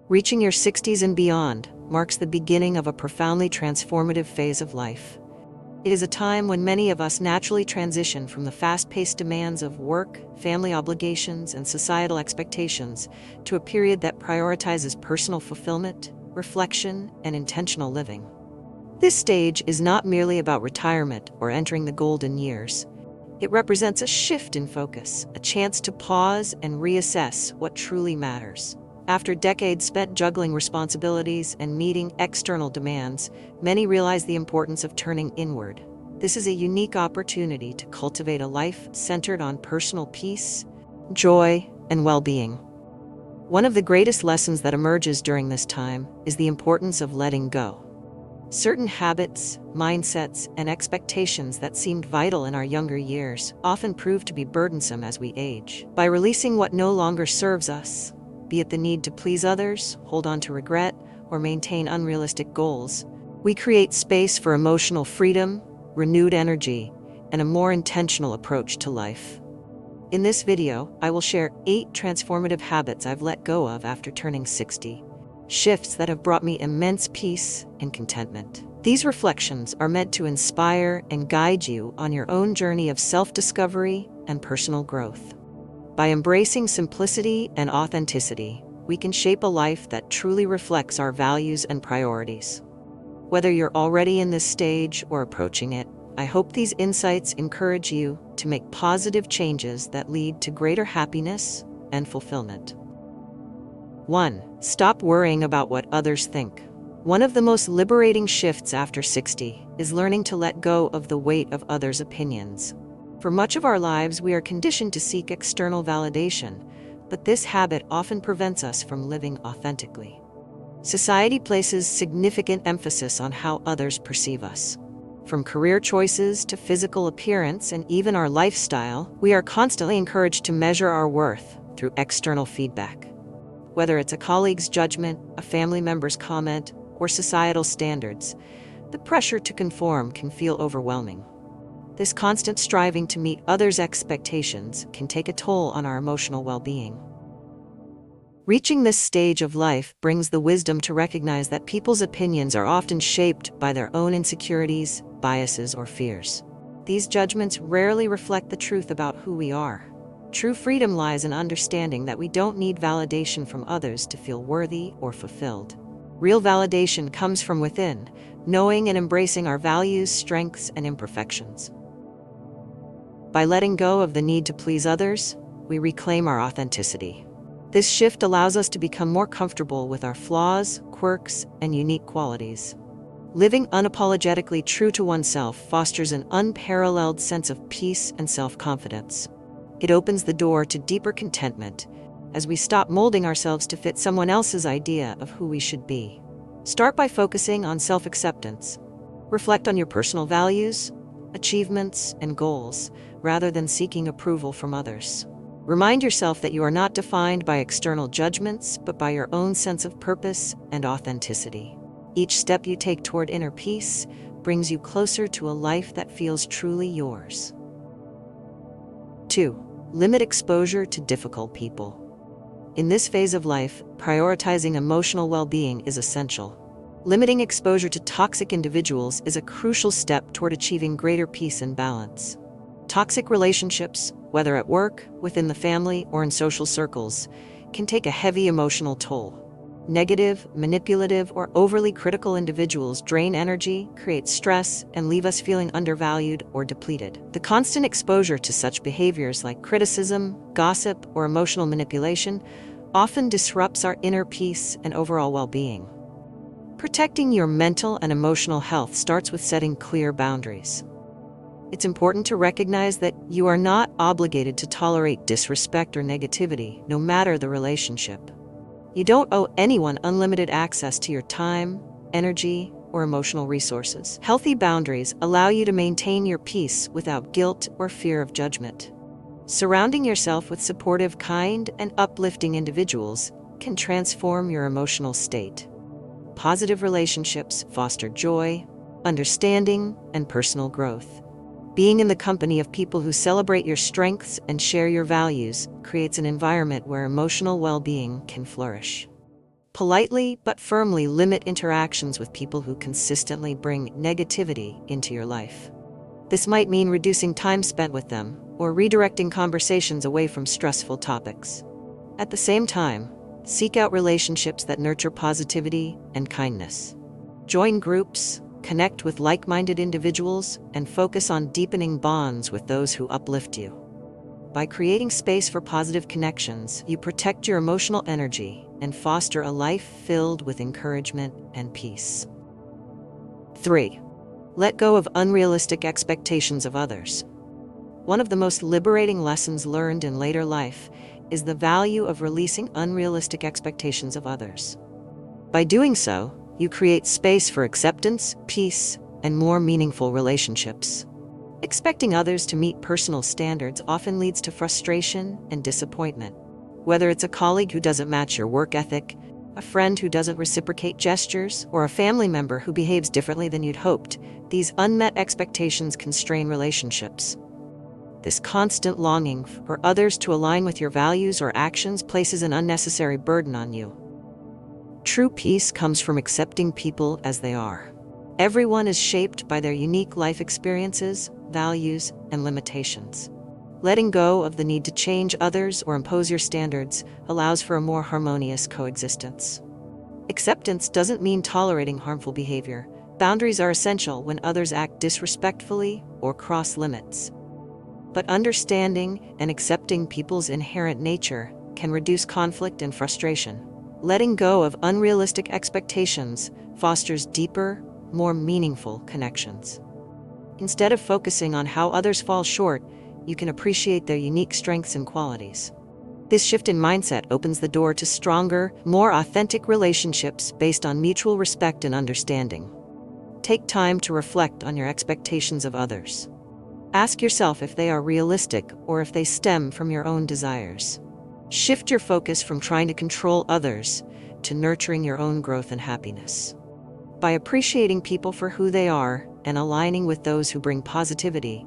Reaching your 60s and beyond marks the beginning of a profoundly transformative phase of life. It is a time when many of us naturally transition from the fast-paced demands of work, family obligations, and societal expectations to a period that prioritizes personal fulfillment, reflection, and intentional living. This stage is not merely about retirement or entering the golden years. It represents a shift in focus, a chance to pause and reassess what truly matters. After decades spent juggling responsibilities and meeting external demands, many realize the importance of turning inward. This is a unique opportunity to cultivate a life centered on personal peace, joy, and well-being. One of the greatest lessons that emerges during this time is the importance of letting go. Certain habits, mindsets, and expectations that seemed vital in our younger years often prove to be burdensome as we age. By releasing what no longer serves us, be it the need to please others, hold on to regret, or maintain unrealistic goals, we create space for emotional freedom, renewed energy, and a more intentional approach to life. In this video, I will share 8 transformative habits I've let go of after turning 60, shifts that have brought me immense peace and contentment. These reflections are meant to inspire and guide you on your own journey of self-discovery and personal growth. By embracing simplicity and authenticity, we can shape a life that truly reflects our values and priorities. Whether you're already in this stage or approaching it, I hope these insights encourage you to make positive changes that lead to greater happiness and fulfillment. 1. Stop worrying about what others think. One of the most liberating shifts after 60 is learning to let go of the weight of others' opinions. For much of our lives, we are conditioned to seek external validation, but this habit often prevents us from living authentically. Society places significant emphasis on how others perceive us. From career choices to physical appearance and even our lifestyle, we are constantly encouraged to measure our worth through external feedback. Whether it's a colleague's judgment, a family member's comment, or societal standards, the pressure to conform can feel overwhelming. This constant striving to meet others' expectations can take a toll on our emotional well-being. Reaching this stage of life brings the wisdom to recognize that people's opinions are often shaped by their own insecurities, biases, or fears. These judgments rarely reflect the truth about who we are. True freedom lies in understanding that we don't need validation from others to feel worthy or fulfilled. Real validation comes from within, knowing and embracing our values, strengths, and imperfections. By letting go of the need to please others, we reclaim our authenticity. This shift allows us to become more comfortable with our flaws, quirks, and unique qualities. Living unapologetically true to oneself fosters an unparalleled sense of peace and self-confidence. It opens the door to deeper contentment as we stop molding ourselves to fit someone else's idea of who we should be. Start by focusing on self-acceptance. Reflect on your personal values, achievements, and goals, rather than seeking approval from others. Remind yourself that you are not defined by external judgments, but by your own sense of purpose and authenticity. Each step you take toward inner peace brings you closer to a life that feels truly yours. 2. Limit exposure to difficult people. In this phase of life, prioritizing emotional well-being is essential. Limiting exposure to toxic individuals is a crucial step toward achieving greater peace and balance. Toxic relationships, whether at work, within the family, or in social circles, can take a heavy emotional toll. Negative, manipulative, or overly critical individuals drain energy, create stress, and leave us feeling undervalued or depleted. The constant exposure to such behaviors like criticism, gossip, or emotional manipulation often disrupts our inner peace and overall well-being. Protecting your mental and emotional health starts with setting clear boundaries. It's important to recognize that you are not obligated to tolerate disrespect or negativity, no matter the relationship. You don't owe anyone unlimited access to your time, energy, or emotional resources. Healthy boundaries allow you to maintain your peace without guilt or fear of judgment. Surrounding yourself with supportive, kind, and uplifting individuals can transform your emotional state. Positive relationships foster joy, understanding, and personal growth. Being in the company of people who celebrate your strengths and share your values creates an environment where emotional well-being can flourish. Politely but firmly limit interactions with people who consistently bring negativity into your life. This might mean reducing time spent with them or redirecting conversations away from stressful topics. At the same time, seek out relationships that nurture positivity and kindness. Join groups, connect with like-minded individuals, and focus on deepening bonds with those who uplift you. By creating space for positive connections, you protect your emotional energy and foster a life filled with encouragement and peace. 3. Let go of unrealistic expectations of others. One of the most liberating lessons learned in later life is the value of releasing unrealistic expectations of others. By doing so, you create space for acceptance, peace, and more meaningful relationships. Expecting others to meet personal standards often leads to frustration and disappointment. Whether it's a colleague who doesn't match your work ethic, a friend who doesn't reciprocate gestures, or a family member who behaves differently than you'd hoped, these unmet expectations constrain relationships. This constant longing for others to align with your values or actions places an unnecessary burden on you. True peace comes from accepting people as they are. Everyone is shaped by their unique life experiences, values, and limitations. Letting go of the need to change others or impose your standards allows for a more harmonious coexistence. Acceptance doesn't mean tolerating harmful behavior. Boundaries are essential when others act disrespectfully or cross limits. But understanding and accepting people's inherent nature can reduce conflict and frustration. Letting go of unrealistic expectations fosters deeper, more meaningful connections. Instead of focusing on how others fall short, you can appreciate their unique strengths and qualities. This shift in mindset opens the door to stronger, more authentic relationships based on mutual respect and understanding. Take time to reflect on your expectations of others. Ask yourself if they are realistic or if they stem from your own desires. Shift your focus from trying to control others to nurturing your own growth and happiness. By appreciating people for who they are and aligning with those who bring positivity,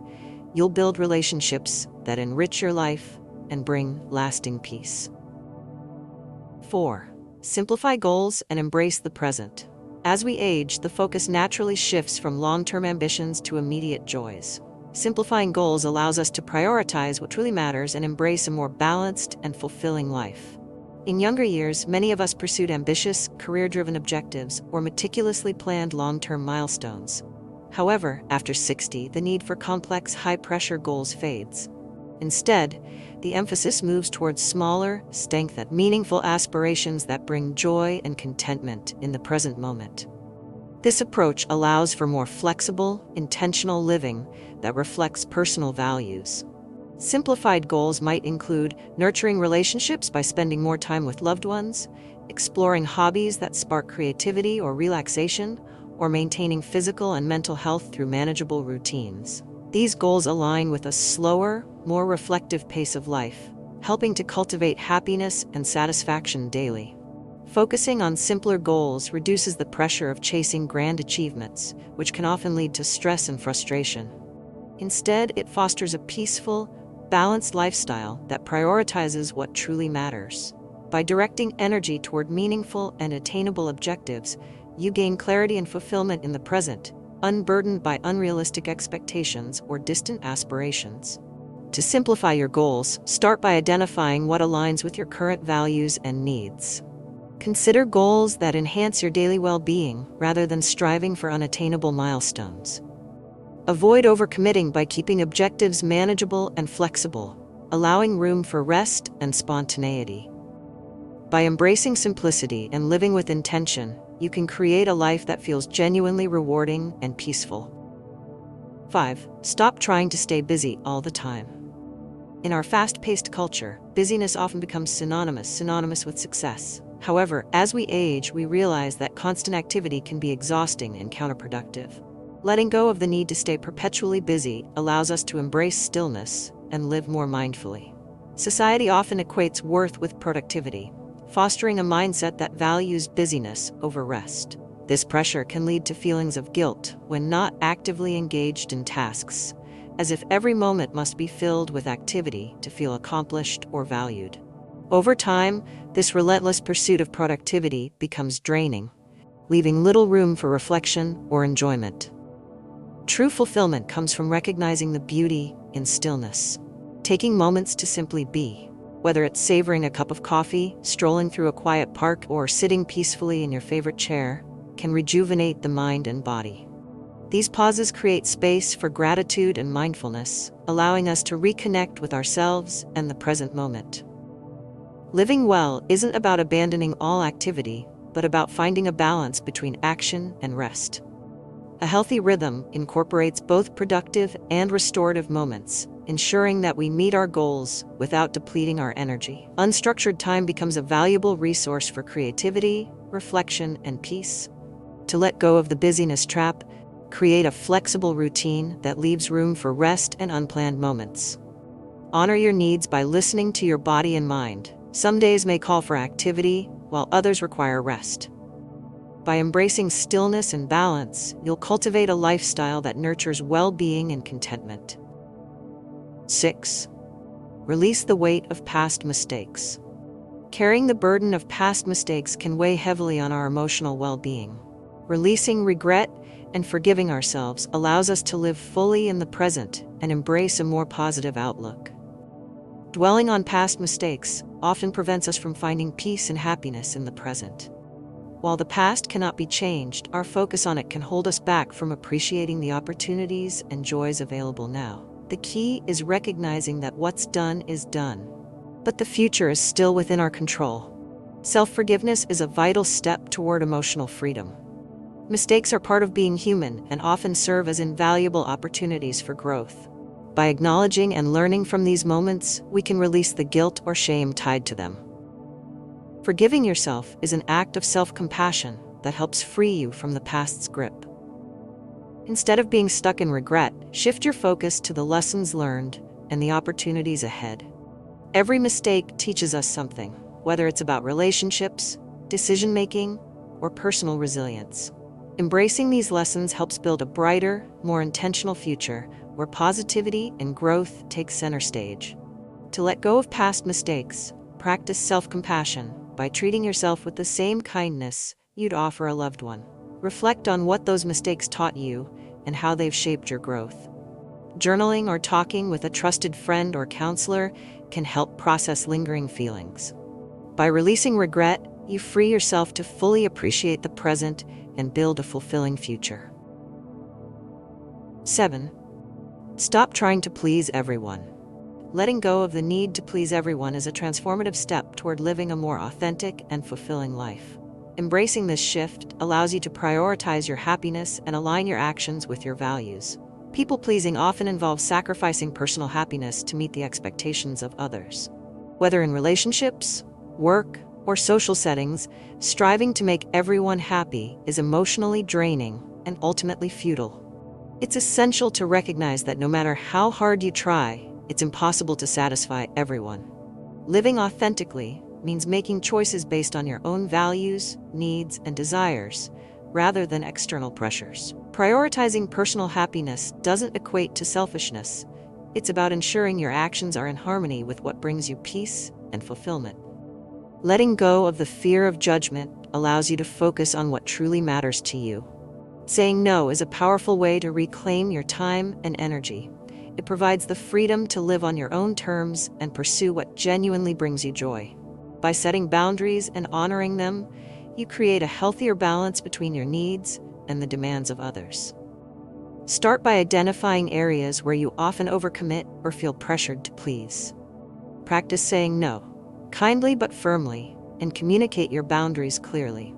you'll build relationships that enrich your life and bring lasting peace. 4. Simplify goals and embrace the present. As we age, the focus naturally shifts from long-term ambitions to immediate joys. Simplifying goals allows us to prioritize what truly matters and embrace a more balanced and fulfilling life. In younger years, many of us pursued ambitious, career-driven objectives or meticulously planned long-term milestones. However, after 60, the need for complex, high-pressure goals fades. Instead, the emphasis moves towards smaller, yet meaningful aspirations that bring joy and contentment in the present moment. This approach allows for more flexible, intentional living that reflects personal values. Simplified goals might include nurturing relationships by spending more time with loved ones, exploring hobbies that spark creativity or relaxation, or maintaining physical and mental health through manageable routines. These goals align with a slower, more reflective pace of life, helping to cultivate happiness and satisfaction daily. Focusing on simpler goals reduces the pressure of chasing grand achievements, which can often lead to stress and frustration. Instead, it fosters a peaceful, balanced lifestyle that prioritizes what truly matters. By directing energy toward meaningful and attainable objectives, you gain clarity and fulfillment in the present, unburdened by unrealistic expectations or distant aspirations. To simplify your goals, start by identifying what aligns with your current values and needs. Consider goals that enhance your daily well-being rather than striving for unattainable milestones. Avoid overcommitting by keeping objectives manageable and flexible, allowing room for rest and spontaneity. By embracing simplicity and living with intention, you can create a life that feels genuinely rewarding and peaceful. 5. Stop trying to stay busy all the time. In our fast-paced culture, busyness often becomes synonymous with success. However, as we age, we realize that constant activity can be exhausting and counterproductive. Letting go of the need to stay perpetually busy allows us to embrace stillness and live more mindfully. Society often equates worth with productivity, fostering a mindset that values busyness over rest. This pressure can lead to feelings of guilt when not actively engaged in tasks, as if every moment must be filled with activity to feel accomplished or valued. Over time, this relentless pursuit of productivity becomes draining, leaving little room for reflection or enjoyment. True fulfillment comes from recognizing the beauty in stillness, taking moments to simply be. Whether it's savoring a cup of coffee, strolling through a quiet park, or sitting peacefully in your favorite chair, can rejuvenate the mind and body. These pauses create space for gratitude and mindfulness, allowing us to reconnect with ourselves and the present moment. Living well isn't about abandoning all activity, but about finding a balance between action and rest. A healthy rhythm incorporates both productive and restorative moments, ensuring that we meet our goals without depleting our energy. Unstructured time becomes a valuable resource for creativity, reflection, and peace. To let go of the busyness trap, create a flexible routine that leaves room for rest and unplanned moments. Honor your needs by listening to your body and mind. Some days may call for activity, while others require rest. By embracing stillness and balance, you'll cultivate a lifestyle that nurtures well-being and contentment. 6. Release the weight of past mistakes. Carrying the burden of past mistakes can weigh heavily on our emotional well-being. Releasing regret and forgiving ourselves allows us to live fully in the present and embrace a more positive outlook. Dwelling on past mistakes often prevents us from finding peace and happiness in the present. While the past cannot be changed, our focus on it can hold us back from appreciating the opportunities and joys available now. The key is recognizing that what's done is done, but the future is still within our control. Self-forgiveness is a vital step toward emotional freedom. Mistakes are part of being human and often serve as invaluable opportunities for growth. By acknowledging and learning from these moments, we can release the guilt or shame tied to them. Forgiving yourself is an act of self-compassion that helps free you from the past's grip. Instead of being stuck in regret, shift your focus to the lessons learned and the opportunities ahead. Every mistake teaches us something, whether it's about relationships, decision-making, or personal resilience. Embracing these lessons helps build a brighter, more intentional future where positivity and growth take center stage. To let go of past mistakes, practice self-compassion by treating yourself with the same kindness you'd offer a loved one. Reflect on what those mistakes taught you and how they've shaped your growth. Journaling or talking with a trusted friend or counselor can help process lingering feelings. By releasing regret, you free yourself to fully appreciate the present and build a fulfilling future. 7. Stop trying to please everyone. Letting go of the need to please everyone is a transformative step toward living a more authentic and fulfilling life. Embracing this shift allows you to prioritize your happiness and align your actions with your values. People-pleasing often involves sacrificing personal happiness to meet the expectations of others. Whether in relationships, work, or social settings, striving to make everyone happy is emotionally draining and ultimately futile. It's essential to recognize that no matter how hard you try, it's impossible to satisfy everyone. Living authentically means making choices based on your own values, needs, and desires, rather than external pressures. Prioritizing personal happiness doesn't equate to selfishness. It's about ensuring your actions are in harmony with what brings you peace and fulfillment. Letting go of the fear of judgment allows you to focus on what truly matters to you. Saying no is a powerful way to reclaim your time and energy. It provides the freedom to live on your own terms and pursue what genuinely brings you joy. By setting boundaries and honoring them, you create a healthier balance between your needs and the demands of others. Start by identifying areas where you often overcommit or feel pressured to please. Practice saying no, kindly but firmly, and communicate your boundaries clearly.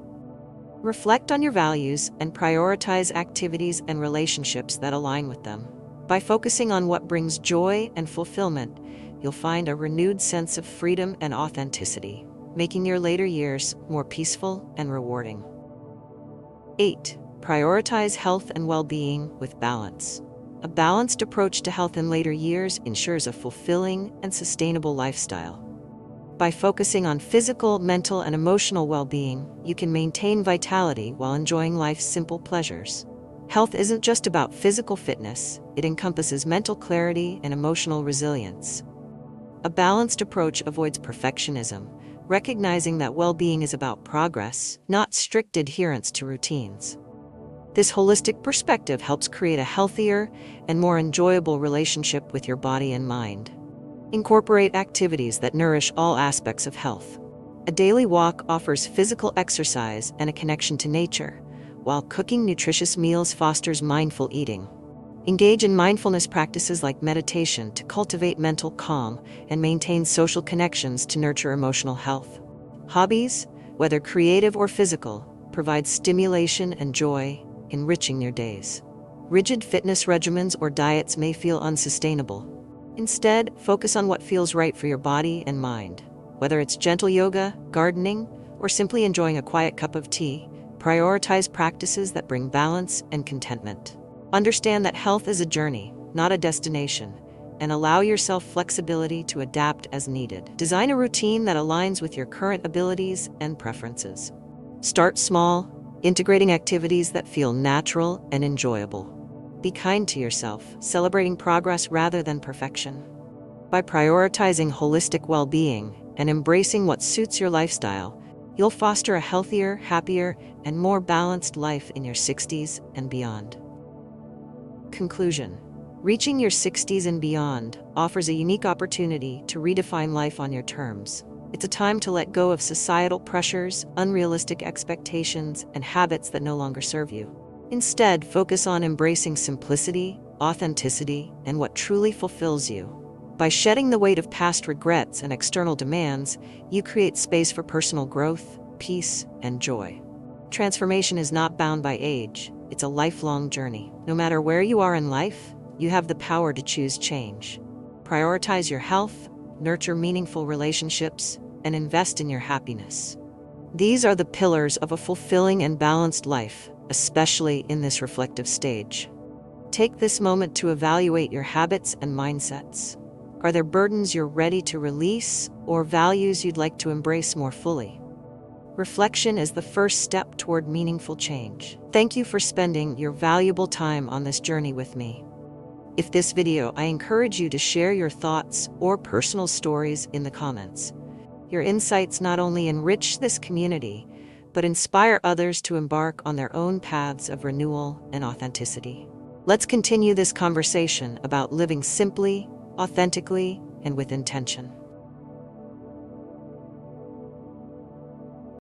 Reflect on your values and prioritize activities and relationships that align with them. By focusing on what brings joy and fulfillment, you'll find a renewed sense of freedom and authenticity, making your later years more peaceful and rewarding. 8. Prioritize health and well-being with balance. A balanced approach to health in later years ensures a fulfilling and sustainable lifestyle. By focusing on physical, mental, and emotional well-being, you can maintain vitality while enjoying life's simple pleasures. Health isn't just about physical fitness, it encompasses mental clarity and emotional resilience. A balanced approach avoids perfectionism, recognizing that well-being is about progress, not strict adherence to routines. This holistic perspective helps create a healthier and more enjoyable relationship with your body and mind. Incorporate activities that nourish all aspects of health. A daily walk offers physical exercise and a connection to nature, while cooking nutritious meals fosters mindful eating. Engage in mindfulness practices like meditation to cultivate mental calm and maintain social connections to nurture emotional health. Hobbies, whether creative or physical, provide stimulation and joy, enriching your days. Rigid fitness regimens or diets may feel unsustainable. Instead, focus on what feels right for your body and mind. Whether it's gentle yoga, gardening, or simply enjoying a quiet cup of tea, prioritize practices that bring balance and contentment. Understand that health is a journey, not a destination, and allow yourself flexibility to adapt as needed. Design a routine that aligns with your current abilities and preferences. Start small, integrating activities that feel natural and enjoyable. Be kind to yourself, celebrating progress rather than perfection. By prioritizing holistic well-being and embracing what suits your lifestyle, you'll foster a healthier, happier, and more balanced life in your 60s and beyond. Conclusion. Reaching your 60s and beyond offers a unique opportunity to redefine life on your terms. It's a time to let go of societal pressures, unrealistic expectations, and habits that no longer serve you. Instead, focus on embracing simplicity, authenticity, and what truly fulfills you. By shedding the weight of past regrets and external demands, you create space for personal growth, peace, and joy. Transformation is not bound by age. It's a lifelong journey. No matter where you are in life, you have the power to choose change. Prioritize your health, nurture meaningful relationships, and invest in your happiness. These are the pillars of a fulfilling and balanced life, especially in this reflective stage. Take this moment to evaluate your habits and mindsets. Are there burdens you're ready to release or values you'd like to embrace more fully? Reflection is the first step toward meaningful change. Thank you for spending your valuable time on this journey with me. If this video, I encourage you to share your thoughts or personal stories in the comments. Your insights not only enrich this community, but inspire others to embark on their own paths of renewal and authenticity. Let's continue this conversation about living simply, authentically, and with intention.